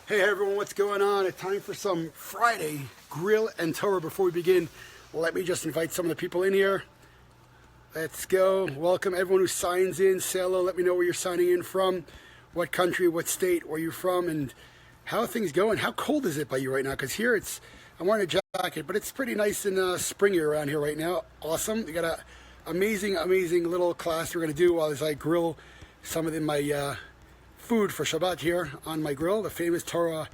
Hey everyone, what's going on? It's time for some Friday Grill and Torah. Before we begin, let me just invite some of the people in here. Let's go. Welcome everyone who signs in. Say hello, let me know where you're signing in from, what country, what state, where you're from, and how are things going. How cold is it by you right now? Because here I'm wearing a jacket, but it's pretty nice and springy around here right now. Awesome. We got a amazing little class we're going to do while as I grill some of my food for Shabbat here on my grill, the famous Torah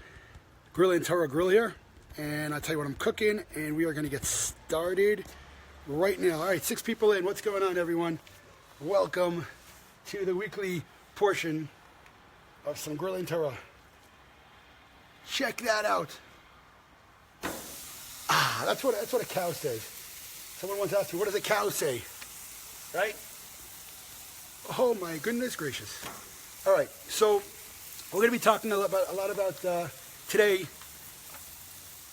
Grill and Torah grill here. And I'll tell you what I'm cooking, and we are going to get started right now. All right, 6 people in. What's going on, everyone? Welcome to the weekly portion of some Grill and Torah. Check that out. That's what a cow says. Someone once asked me, what does a cow say? Right? Oh my goodness gracious. All right, so we're going to be talking a lot about today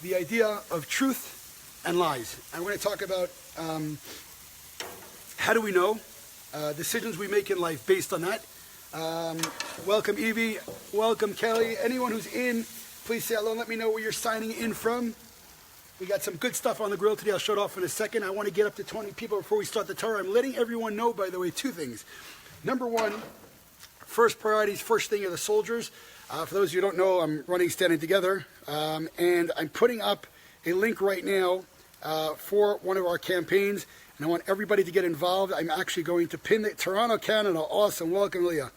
the idea of truth and lies. And we're going to talk about how do we know, decisions we make in life based on that. Welcome Evie, welcome Kelly. Anyone who's in, please say hello and let me know where you're signing in from. We got some good stuff on the grill today. I'll show it off in a second. I want to get up to 20 people before we start the Torah. I'm letting everyone know, by the way, 2 things. Number 1, first priorities, first thing are the soldiers. For those of you who don't know, I'm running Standing Together, and I'm putting up a link right now for one of our campaigns, and I want everybody to get involved. I'm actually going to pin it. Toronto, Canada, awesome, welcome Leah.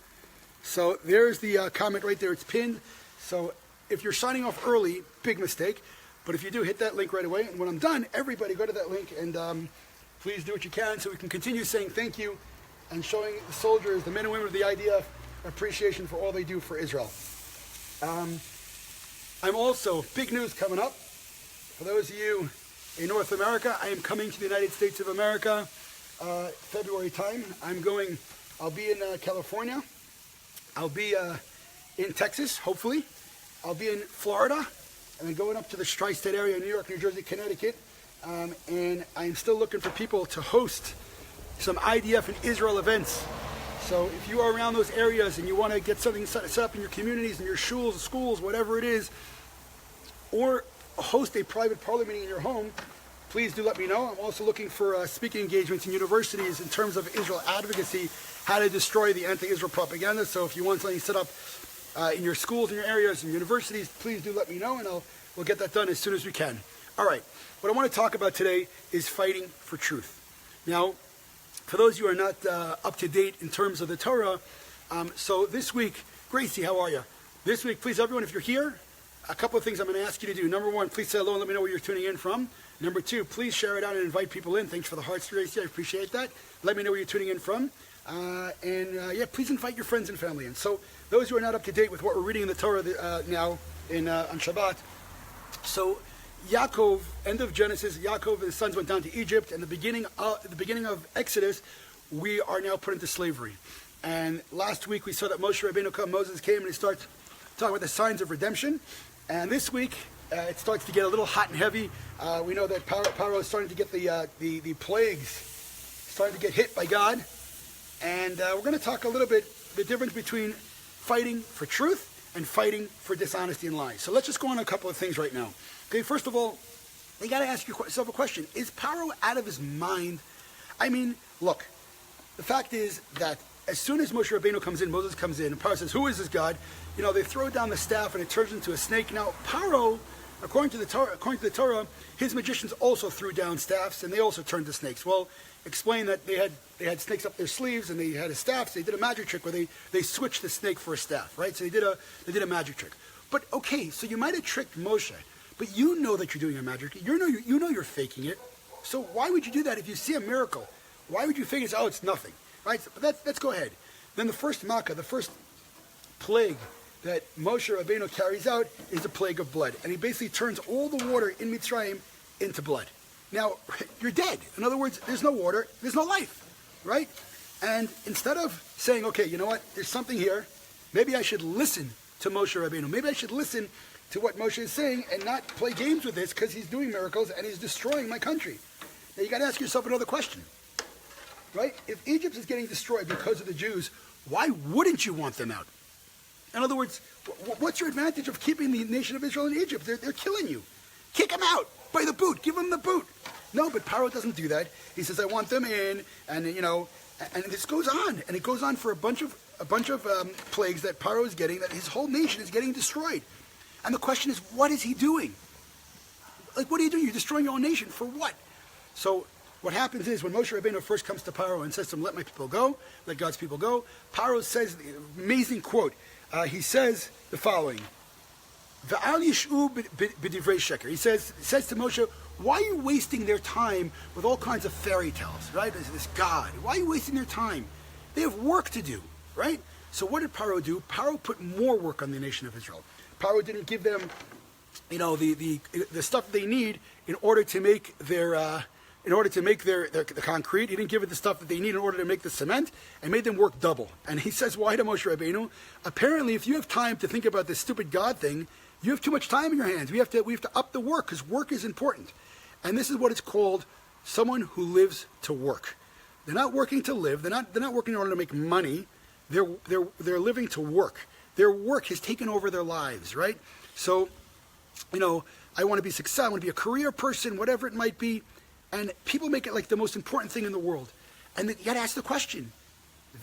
So there's the comment right there, it's pinned. So if you're signing off early, big mistake, but if you do, hit that link right away, and when I'm done, everybody go to that link, and please do what you can so we can continue saying thank you and showing the soldiers, the men and women of the IDF, appreciation for all they do for Israel. I'm also, big news coming up. For those of you in North America, I am coming to the United States of America February time. I'll be in California. I'll be in Texas, hopefully. I'll be in Florida, and then going up to the tri-state area, New York, New Jersey, Connecticut. And I'm still looking for people to host some IDF and Israel events. So if you are around those areas and you want to get something set up in your communities, in your schools, whatever it is, or host a private parlor meeting in your home, please do let me know. I'm also looking for speaking engagements in universities in terms of Israel advocacy, how to destroy the anti-Israel propaganda. So if you want something set up in your schools, in your areas, in universities, please do let me know, and we'll get that done as soon as we can. All right, what I want to talk about today is fighting for truth. Now, for those of you who are not up to date in terms of the Torah, so this week, Gracie, how are you? This week, please, everyone, if you're here, a couple of things I'm going to ask you to do. Number 1, please say hello and let me know where you're tuning in from. Number 2, please share it out and invite people in. Thanks for the hearts, Gracie. I appreciate that. Let me know where you're tuning in from. Yeah, please invite your friends and family in. So those who are not up to date with what we're reading in the Torah now on Shabbat, so Yaakov, end of Genesis, Yaakov and his sons went down to Egypt, and the beginning of Exodus, we are now put into slavery. And last week we saw that Moses came and he starts talking about the signs of redemption. And this week it starts to get a little hot and heavy. We know that Paro is starting to get the plagues, starting to get hit by God. And we're going to talk a little bit the difference between fighting for truth and fighting for dishonesty and lies. So let's just go on a couple of things right now. Okay, first of all, you got to ask yourself a question. Is Paro out of his mind? I mean, look, the fact is that as soon as Moshe Rabbeinu comes in, Moses comes in, and Paro says, who is this God? You know, they throw down the staff and it turns into a snake. Now, Paro, according to the Torah, his magicians also threw down staffs and they also turned to snakes. Well, explain that they had snakes up their sleeves and they had a staff, so they did a magic trick where they switched the snake for a staff, right? So they did a magic trick. But okay, so you might have tricked Moshe, but you know that you're doing a magic trick. You know you're faking it. So why would you do that if you see a miracle? Why would you fake it? Oh, it's nothing, right? So, but let's go ahead. Then the first makkah, the first plague that Moshe Rabbeinu carries out is the plague of blood. And he basically turns all the water in Mitzrayim into blood. Now, you're dead. In other words, there's no water, there's no life, right? And instead of saying, okay, you know what, there's something here, maybe I should listen to Moshe Rabbeinu. Maybe I should listen to what Moshe is saying and not play games with this because he's doing miracles and he's destroying my country. Now, you got to ask yourself another question, right? If Egypt is getting destroyed because of the Jews, why wouldn't you want them out? In other words, what's your advantage of keeping the nation of Israel in Egypt? They're killing you. Kick them out by the boot. Give them the boot. No, but Paro doesn't do that. He says, I want them in, and and this goes on, and it goes on for a bunch of plagues that Paro is getting, that his whole nation is getting destroyed. And the question is, what is he doing? Like, what are you doing? You're destroying your own nation. For what? So what happens is, when Moshe Rabbeinu first comes to Paro and says to him, let my people go, let God's people go, Paro says the amazing quote. He says the following, V'al yish'u b'divrei sheker. He says to Moshe, why are you wasting their time with all kinds of fairy tales, right? This God. Why are you wasting their time? They have work to do, right? So what did Paro do? Paro put more work on the nation of Israel. Paro didn't give them, the stuff they need in order to make the concrete. He didn't give it the stuff that they need in order to make the cement, and made them work double. And he says, why to Moshe Rabbeinu? Apparently, if you have time to think about this stupid God thing, you have too much time in your hands. We have to up the work, because work is important. And this is what it's called: someone who lives to work. They're not working to live. They're not working in order to make money. They're living to work. Their work has taken over their lives, right? So, I want to be successful. I want to be a career person, whatever it might be. And people make it like the most important thing in the world. And you got to ask the question,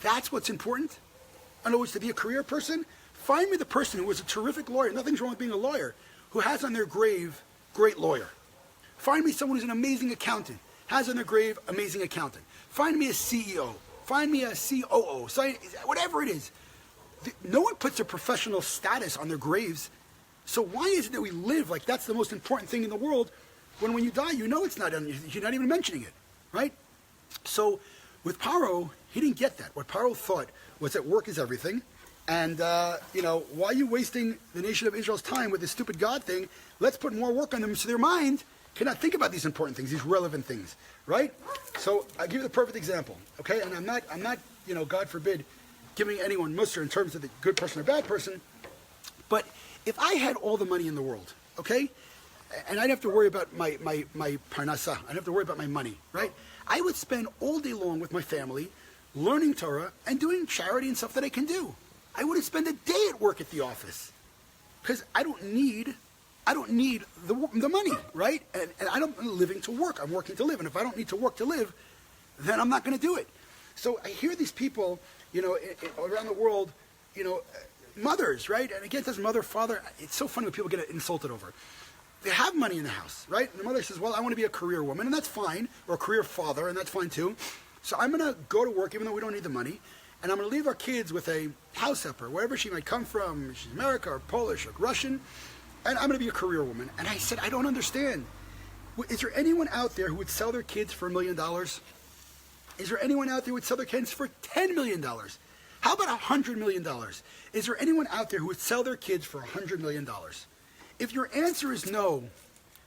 that's what's important? In other words, to be a career person, find me the person who was a terrific lawyer, nothing's wrong with being a lawyer, who has on their grave, great lawyer. Find me someone who's an amazing accountant, has on their grave, amazing accountant. Find me a CEO. Find me a COO. Whatever it is. No one puts a professional status on their graves. So why is it that we live like that's the most important thing in the world, when you die, it's not, you're not even mentioning it, right? So with Paro, he didn't get that. What Paro thought was that work is everything. And, why are you wasting the nation of Israel's time with this stupid God thing? Let's put more work on them so their mind cannot think about these important things, these relevant things, right? So I'll give you the perfect example, okay? And I'm not, God forbid, giving anyone mussar in terms of the good person or bad person. But if I had all the money in the world, okay, and I didn't have to worry about my parnasa, I didn't have to worry about my money, right? I would spend all day long with my family, learning Torah and doing charity and stuff that I can do. I wouldn't spend a day at work at the office, because I don't need the money, right? And I'm living to work. I'm working to live. And if I don't need to work to live, then I'm not going to do it. So I hear these people, around the world, mothers, right? And again, it doesn't mother, father. It's so funny when people get insulted over. They have money in the house, right? And the mother says, well, I want to be a career woman, and that's fine, or a career father, and that's fine too. So I'm going to go to work, even though we don't need the money, and I'm going to leave our kids with a house helper, wherever she might come from. She's American or Polish or Russian, and I'm going to be a career woman. And I said, I don't understand. Is there anyone out there who would sell their kids for $1 million? Is there anyone out there who would sell their kids for $10 million? How about $100 million? Is there anyone out there who would sell their kids for $100 million? If your answer is no,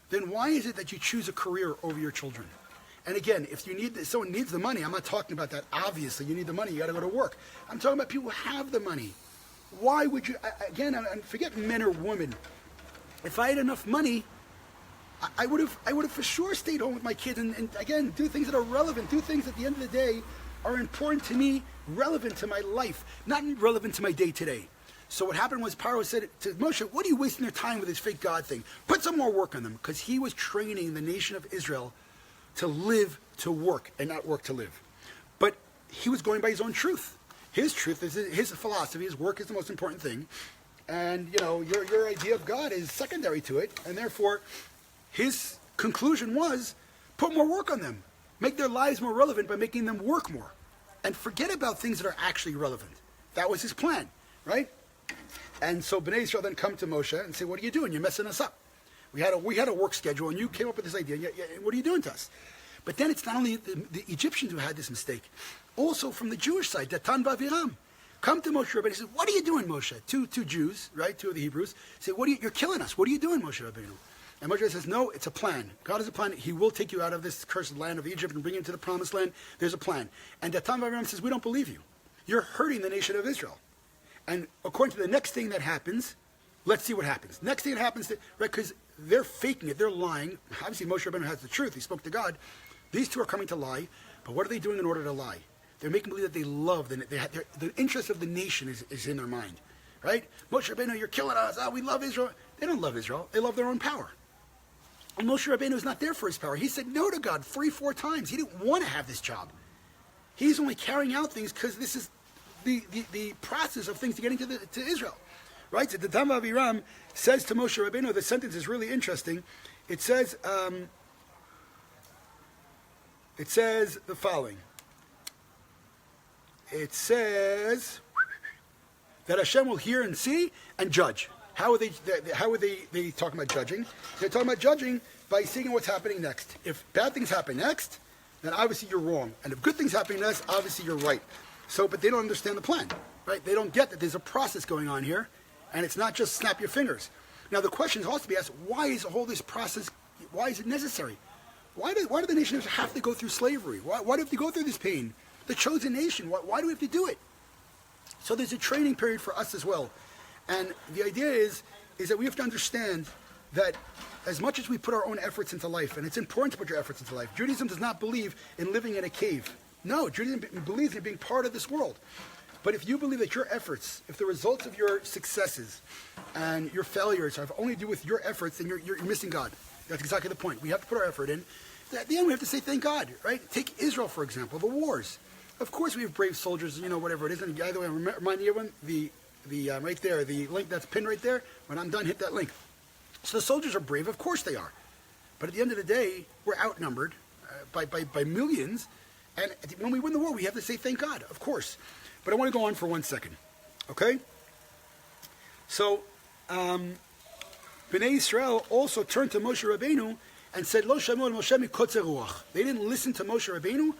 then why is it that you choose a career over your children? And again, if someone needs the money, I'm not talking about that. Obviously, you need the money. You got to go to work. I'm talking about people who have the money. Why would you? Again, and forget men or women. If I had enough money, I would have for sure stayed home with my kids and again, do things that are relevant. Do things at the end of the day are important to me, relevant to my life, not relevant to my day today. So what happened was Paro said to Moshe, what are you wasting your time with this fake God thing? Put some more work on them, because he was training the nation of Israel to live to work and not work to live. But he was going by his own truth. His truth is his philosophy. His work is the most important thing. And, your idea of God is secondary to it. And therefore, his conclusion was, put more work on them. Make their lives more relevant by making them work more. And forget about things that are actually relevant. That was his plan, right? And so Bnei Israel then come to Moshe and say, what are you doing? You're messing us up. We had a work schedule, and you came up with this idea. What are you doing to us? But then it's not only the Egyptians who had this mistake. Also from the Jewish side, Datan Va'Aviram, come to Moshe Rabbeinu and say, what are you doing, Moshe? Two Jews, right? Two of the Hebrews say, you're killing us. What are you doing, Moshe Rabbeinu? And Moshe says, no, it's a plan. God has a plan. He will take you out of this cursed land of Egypt and bring you into the promised land. There's a plan. And Datan Va'Aviram says, we don't believe you. You're hurting the nation of Israel. And according to the next thing that happens, let's see what happens. Next thing that happens, right? Because they're faking it. They're lying. Obviously, Moshe Rabbeinu has the truth. He spoke to God. These two are coming to lie. But what are they doing in order to lie? They're making believe that they love. The interest of the nation is in their mind. right? Moshe Rabbeinu, you're killing us. We love Israel. They don't love Israel. They love their own power. And Moshe Rabbeinu is not there for his power. He said no to God 3-4 times. He didn't want to have this job. He's only carrying out things because this is the process of things to getting to Israel. Right? So the Parshat Va'eira says to Moshe Rabbeinu, the sentence is really interesting. It says the following. It says that Hashem will hear and see and judge. How are they talking about judging? They're talking about judging by seeing what's happening next. If bad things happen next, then obviously you're wrong. And if good things happen next, obviously you're right. So, but they don't understand the plan, right? They don't get that there's a process going on here, and it's not just snap your fingers. Now the question is also to be asked, why is all this process, why is it necessary? Why do the nation have to go through slavery? Why do we have to go through this pain? The chosen nation, why do we have to do it? So there's a training period for us as well. And the idea is that we have to understand that as much as we put our own efforts into life, and it's important to put your efforts into life, Judaism does not believe in living in a cave. No, Judaism believes in being part of this world. But if you believe that your efforts, if the results of your successes and your failures have only to do with your efforts, then you're missing God. That's exactly the point. We have to put our effort in. At the end, we have to say thank God, right? Take Israel, for example, the wars. Of course we have brave soldiers, whatever it is. And by the way, remind everyone, right there, the link that's pinned right there, when I'm done, hit that link. So the soldiers are brave, of course they are. But at the end of the day, we're outnumbered by millions. And when we win the war, we have to say thank God, of course. But I want to go on for 1 second, okay? So, Bnei Yisrael also turned to Moshe Rabbeinu and said, Lo Shemu Moshe mikotzer ruach. They didn't listen to Moshe Rabbeinu.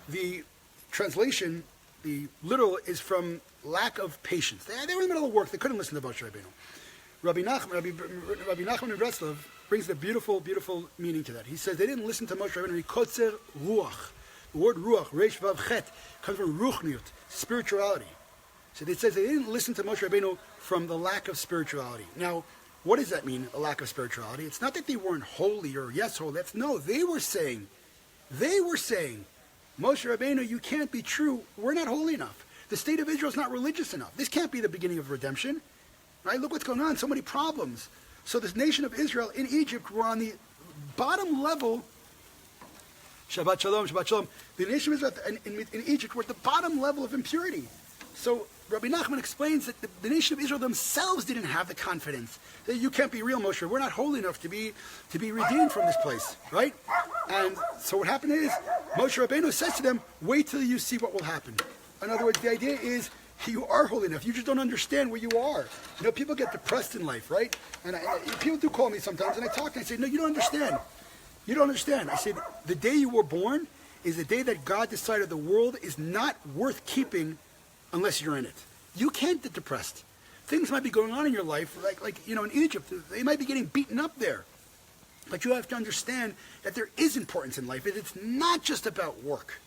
The translation, the literal, is from lack of patience. They were in the middle of work. They couldn't listen to Moshe Rabbeinu. Rabbi Nachman of Breslov brings the beautiful, beautiful meaning to that. He says they didn't listen to Moshe Rabbeinu. Mikotzer ruach. The word ruach, resh vav chet, comes from ruchniut, spirituality. So it says they didn't listen to Moshe Rabbeinu from the lack of spirituality. Now, what does that mean, a lack of spirituality? It's not that they weren't holy or yes holy. They were saying, Moshe Rabbeinu, you can't be true. We're not holy enough. The state of Israel is not religious enough. This can't be the beginning of redemption. Right? Look what's going on. So many problems. So this nation of Israel in Egypt were on the bottom level. Shabbat Shalom, Shabbat Shalom. The nation of Israel in Egypt were at the bottom level of impurity. So Rabbi Nachman explains that the nation of Israel themselves didn't have the confidence that you can't be real, Moshe. We're not holy enough to be redeemed from this place, right? And so what happened is Moshe Rabbeinu says to them, "Wait till you see what will happen." In other words, the idea is you are holy enough. You just don't understand where you are. People get depressed in life, right? And people do call me sometimes, and I talk and I say, "No, you don't understand. You don't understand." I said, the day you were born is the day that God decided the world is not worth keeping unless you're in it. You can't get depressed. Things might be going on in your life, like in Egypt, they might be getting beaten up there. But you have to understand that there is importance in life. It's not just about work.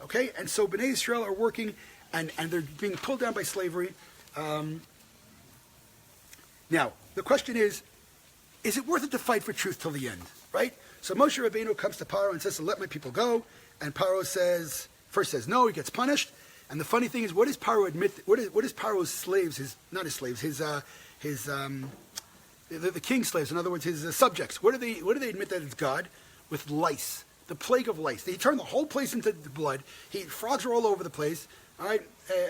Okay? And so Bnei Yisrael are working, and they're being pulled down by slavery. Now, the question is it worth it to fight for truth till the end? Right? So Moshe Rabbeinu comes to Paro and says to let my people go, and Paro says no, he gets punished. And the funny thing is, what does Paro admit? What is Paro's slaves? The king's slaves. In other words, his subjects. What do they admit that it's God? With lice, the plague of lice. They turn the whole place into blood. Frogs are all over the place. All right,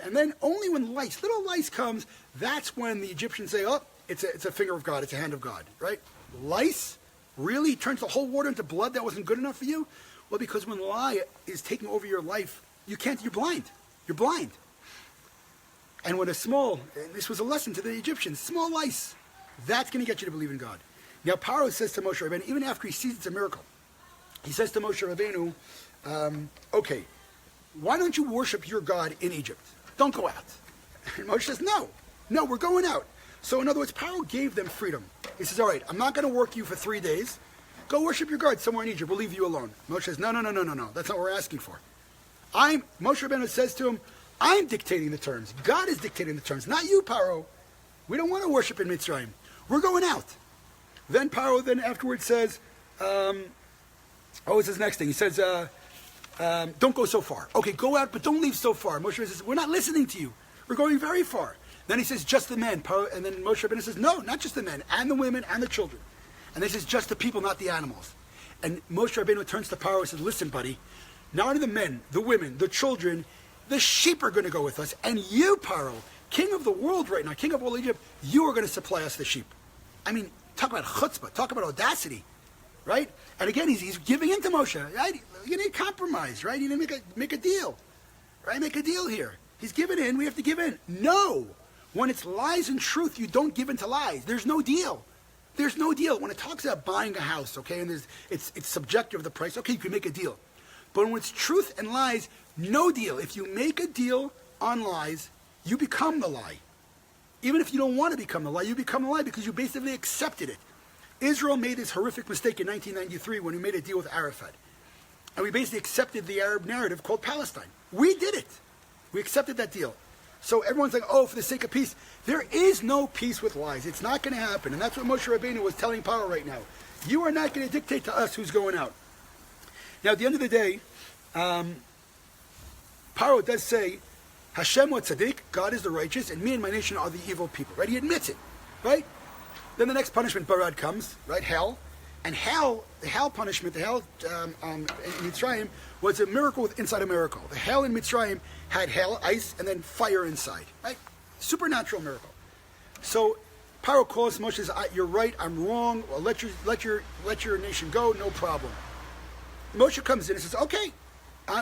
and then only when little lice comes, that's when the Egyptians say, "Oh, it's a finger of God. It's a hand of God." Right? Lice really turns the whole water into blood. That wasn't good enough for you. Well, because when lie is taking over your life, you're blind. You're blind. And when this was a lesson to the Egyptians, small lice, that's going to get you to believe in God. Now, Paro says to Moshe Rabbeinu, even after he sees it's a miracle, he says to Moshe Rabbeinu, okay, why don't you worship your God in Egypt? Don't go out. And Moshe says, no, we're going out. So in other words, Paro gave them freedom. He says, all right, I'm not going to work you for 3 days. Go worship your God somewhere in Egypt. We'll leave you alone. Moshe says, no. That's not what we're asking for. Moshe Rabbeinu says to him, I'm dictating the terms. God is dictating the terms, not you, Paro. We don't want to worship in Mitzrayim. We're going out. Then Paro afterwards says, it's his next thing. He says, don't go so far. Okay, go out, but don't leave so far. Moshe says, we're not listening to you. We're going very far. Then he says, just the men. And then Moshe Rabbeinu says, no, not just the men, and the women, and the children. And then he says, just the people, not the animals. And Moshe Rabbeinu turns to Paro and says, listen, buddy, not only the men, the women, the children, the sheep are going to go with us. And you, Paro, king of the world right now, king of all Egypt, you are going to supply us the sheep. I mean, talk about chutzpah, talk about audacity, right? And again, he's giving in to Moshe, right? You need compromise, right? You need to make a deal, right? Make a deal here. He's giving in, we have to give in. No. When it's lies and truth, you don't give in to lies. There's no deal. There's no deal. When it talks about buying a house, okay, and it's subjective, the price, okay, you can make a deal. But when it's truth and lies, no deal. If you make a deal on lies, you become the lie. Even if you don't want to become the lie, you become the lie because you basically accepted it. Israel made this horrific mistake in 1993 when we made a deal with Arafat. And we basically accepted the Arab narrative called Palestine. We did it. We accepted that deal. So everyone's like, oh, for the sake of peace. There is no peace with lies. It's not going to happen. And that's what Moshe Rabbeinu was telling Paro right now. You are not going to dictate to us who's going out. Now, at the end of the day, Paro does say, Hashem wa tzaddik, God is the righteous, and me and my nation are the evil people. Right? He admits it. Right? Then the next punishment, Barad, comes. Right? Hell. And hell, the hell punishment, the hell in Mitzrayim was a miracle inside a miracle. The hell in Mitzrayim had hell, ice, and then fire inside. Right? Supernatural miracle. So Paro calls Moshe and says, you're right, I'm wrong. Well, let your nation go, no problem. Moshe comes in and says, okay,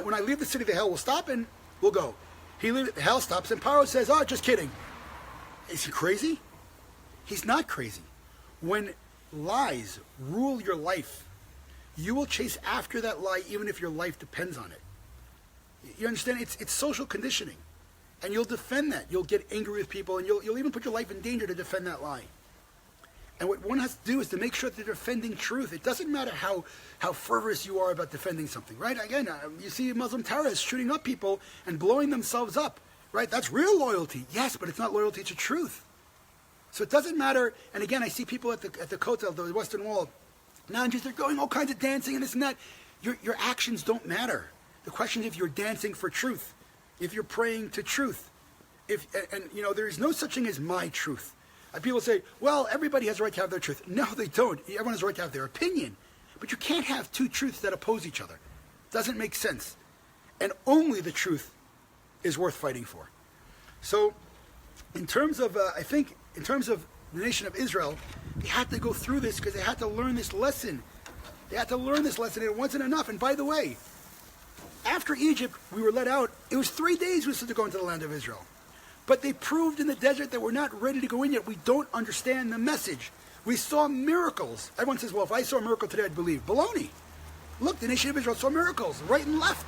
when I leave the city, the hell will stop and we'll go. The hell stops and Paro says, oh, just kidding. Is he crazy? He's not crazy. When lies rule your life, you will chase after that lie even if your life depends on it. You understand? It's social conditioning. And you'll defend that. You'll get angry with people and you'll even put your life in danger to defend that lie. And what one has to do is to make sure that they're defending truth. It doesn't matter how fervous you are about defending something, right? Again, you see Muslim terrorists shooting up people and blowing themselves up, right? That's real loyalty. Yes, but it's not loyalty to truth. So it doesn't matter. And again, I see people at the Kotel, the Western Wall, they're going all kinds of dancing and this and that. Your actions don't matter. The question is if you're dancing for truth, if you're praying to truth, there is no such thing as my truth. People say, well, everybody has a right to have their truth. No, they don't. Everyone has a right to have their opinion. But you can't have two truths that oppose each other. It doesn't make sense. And only the truth is worth fighting for. So, in terms of the nation of Israel, they had to go through this because they had to learn this lesson. They had to learn this lesson, and it wasn't enough. And by the way, after Egypt, we were let out. It was 3 days we were supposed to go into the land of Israel. But they proved in the desert that we're not ready to go in yet. We don't understand the message. We saw miracles. Everyone says, well, if I saw a miracle today, I'd believe. Baloney. Look, the nation of Israel saw miracles, right and left.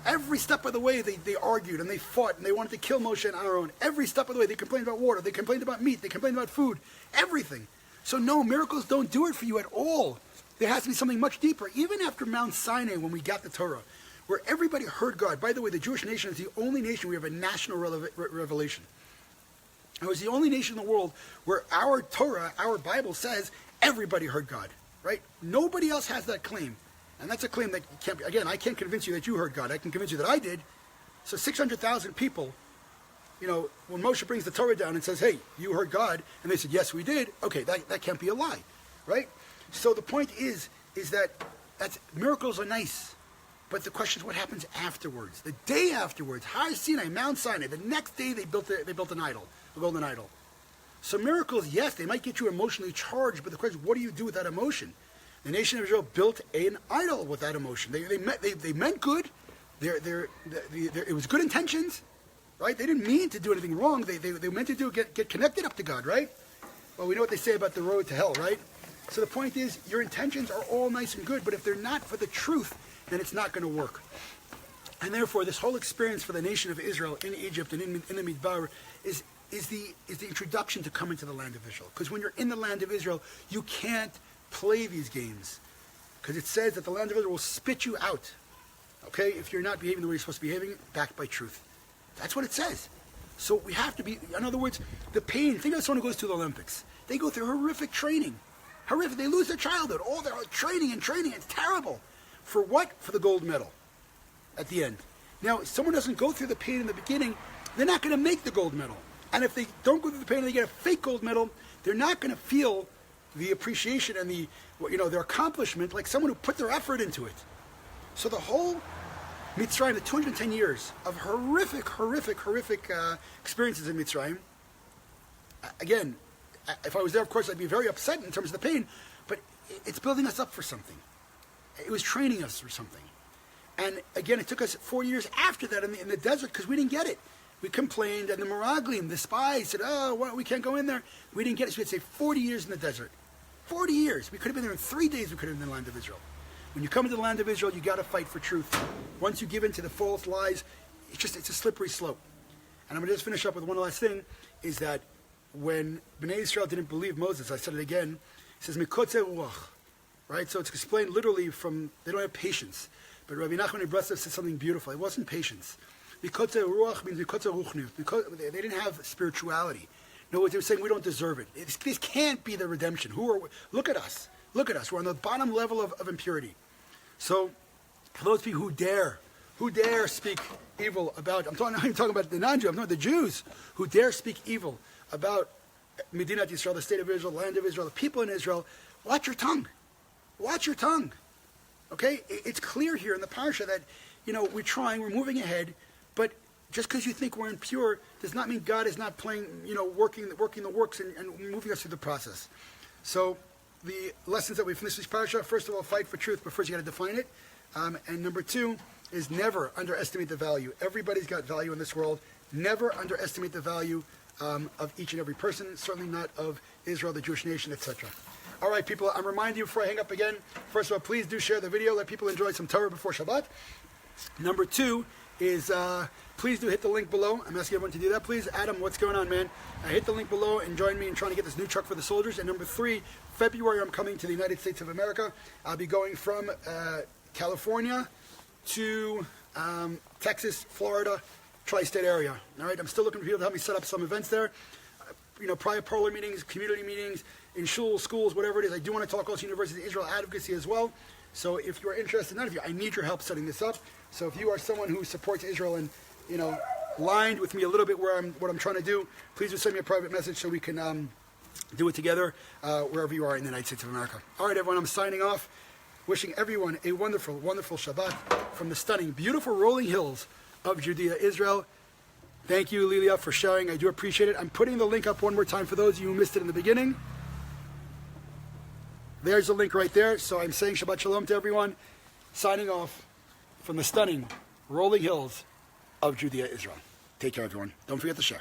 Every step of the way, they argued and they fought and they wanted to kill Moshe and Aaron. Every step of the way, they complained about water. They complained about meat. They complained about food. Everything. So no, miracles don't do it for you at all. There has to be something much deeper. Even after Mount Sinai, when we got the Torah, where everybody heard God. By the way, the Jewish nation is the only nation we have a national revelation. It was the only nation in the world where our Torah, our Bible says everybody heard God, right? Nobody else has that claim. And that's a claim that can't be, again, I can't convince you that you heard God. I can convince you that I did. So 600,000 people, when Moshe brings the Torah down and says, hey, you heard God, and they said, yes, we did, okay, that can't be a lie, right? So the point is that miracles are nice. But the question is what happens afterwards. The day afterwards, Har Sinai, Mount Sinai, the next day they built an idol, a golden idol. So miracles, yes, they might get you emotionally charged, but the question is, what do you do with that emotion? The nation of Israel built an idol with that emotion. They meant good. It was good intentions, right? They didn't mean to do anything wrong. They meant to get connected up to God, right? Well, we know what they say about the road to hell, right? So the point is, your intentions are all nice and good, but if they're not for the truth, then it's not going to work. And therefore, this whole experience for the nation of Israel in Egypt and in the Midbar is the introduction to come into the land of Israel. Because when you're in the land of Israel, you can't play these games. Because it says that the land of Israel will spit you out. Okay? If you're not behaving the way you're supposed to be behaving, backed by truth. That's what it says. So we have to be, in other words, the pain. Think of someone who goes to the Olympics. They go through horrific training. Horrific. They lose their childhood. All their training. It's terrible. For what? For the gold medal at the end. Now, if someone doesn't go through the pain in the beginning, they're not going to make the gold medal. And if they don't go through the pain and they get a fake gold medal, they're not going to feel the appreciation and their accomplishment like someone who put their effort into it. So the whole Mitzrayim, the 210 years of horrific experiences in Mitzrayim. Again, if I was there, of course, I'd be very upset in terms of the pain, but it's building us up for something. It was training us for something. And again, it took us 4 years after that in the desert because we didn't get it. We complained, and the Meraglim, the spies, said, we can't go in there. We didn't get it, so we had to say 40 years in the desert. 40 years. We could have been there in 3 days. We could have been in the land of Israel. When you come into the land of Israel, you got to fight for truth. Once you give in to the false lies, it's a slippery slope. And I'm going to just finish up with one last thing, is that when Bnei Israel didn't believe Moses, I said it again, it says, Mikotze Ruach, right? So it's explained literally from, they don't have patience. But Rabbi Nachman Ibrasov said something beautiful. It wasn't patience. Mikotze Ruach means Mikotze Ruchniut. Because they didn't have spirituality. No, they were saying we don't deserve it. This can't be the redemption. Look at us. Look at us. We're on the bottom level of impurity. So, for those people who dare speak evil about, I'm not even talking about the non-Jew, I'm talking about the Jews who dare speak evil about Medinat Yisrael, the state of Israel, the land of Israel, the people in Israel, watch your tongue. Watch your tongue. Okay? It's clear here in the Parsha that, we're trying, we're moving ahead, but just because you think we're impure does not mean God is not playing, working the works and moving us through the process. So, the lessons that we finished this Parsha, first of all, fight for truth, but first you got to define it. And number two is never underestimate the value. Everybody's got value in this world. Never underestimate the value of each and every person, certainly not of Israel, the Jewish nation, etc. All right, people, I'm reminding you before I hang up again, first of all, please do share the video. Let people enjoy some Torah before Shabbat. Number two is please do hit the link below. I'm asking everyone to do that. Please, Adam, what's going on, man? Hit the link below and join me in trying to get this new truck for the soldiers. And number three, February, I'm coming to the United States of America. I'll be going from California to Texas, Florida, tri-state area. All right, I'm still looking for people to help me set up some events there. Prior parlor meetings, community meetings, in schools, whatever it is. I do want to talk also University of Israel advocacy as well. So if you are interested, none of you, I need your help setting this up. So if you are someone who supports Israel and, lined with me a little bit what I'm trying to do, please just send me a private message so we can do it together wherever you are in the United States of America. All right, everyone, I'm signing off. Wishing everyone a wonderful, wonderful Shabbat from the stunning, beautiful rolling hills of Judea, Israel. Thank you, Lilia, for sharing. I do appreciate it. I'm putting the link up one more time for those of you who missed it in the beginning. There's the link right there. So I'm saying Shabbat Shalom to everyone. Signing off from the stunning rolling hills of Judea, Israel. Take care, everyone. Don't forget to share.